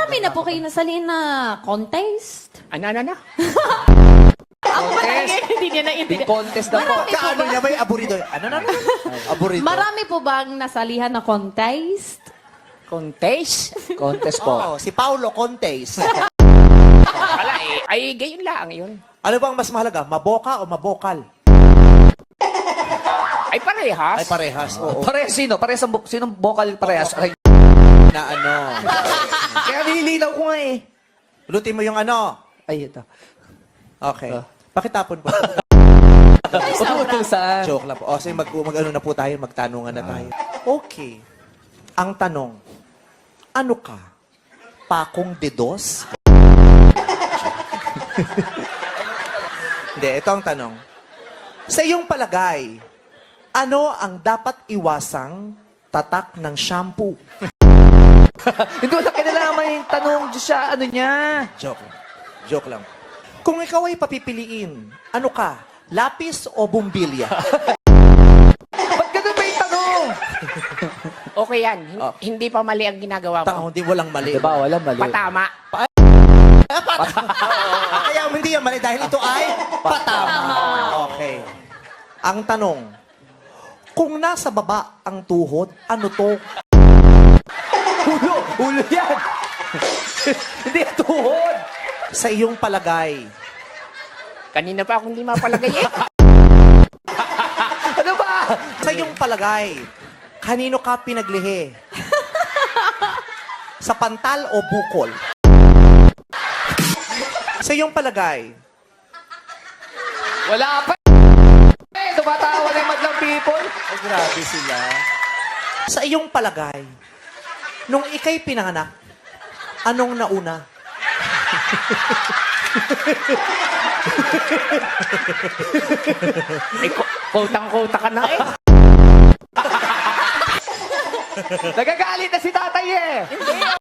Marami na po kayo nasaliin na contest. Ano? Ako pa lang hindi niya Yung naintindihan. contest na po. Marami po Kaano ba? niya may aburito? Ano? Aburito. Marami po bang nasalihan na contest? Contest? Contest po. Oo, si Paulo Contes. Wala eh. Ay, gayon lang yun. Ano bang mas mahalaga? Maboka o mabokal? Ay, parehas. Ay, parehas. Oo. Parehas sino? Parehas ang sinong vocal parehas? Ay, Na ano. kaya nililinaw ko nga eh. Lutin mo yung ano. Ay, ito. Okay. Pakitapon po. Ay, sobra. Utusan. Joke lang po. O, sige, mag-ano na po tayo, magtanungan na tayo. Okay. Ang tanong, ano ka? Pakong dedos? Hindi, ito ang tanong. Sa iyong palagay, ano ang dapat iwasang tatak ng shampoo? Hindi ko na kinalaman yung tanong Diyos siya, ano niya. Joke lang. Joke lang. Kung ikaw ay papipiliin, ano ka? Lapis o bumbilya? Ba't ganun ba yung tanong? Okay yan. Oh. Hindi pa mali ang ginagawa Tao, mo. hindi walang mali. Diba, walang mali. Patama. Kaya hindi yan mali dahil ito ay patama. Okay. Ang tanong, kung nasa baba ang tuhod, ano to? Ulo! Ulo yan! Hindi yan tuhod! Sa iyong palagay, Kanina pa akong hindi mapalagay eh. Ano ba? sa iyong palagay, kanino ka pinaglihi? Sa pantal o bukol? Sa iyong palagay, Wala pa tumatawa na yung madlang people. ay grabe sila. Sa iyong palagay, nung ikay pinanganak, anong nauna? Ay, kutang-kuta ka na eh. Nagagalit na si tatay eh.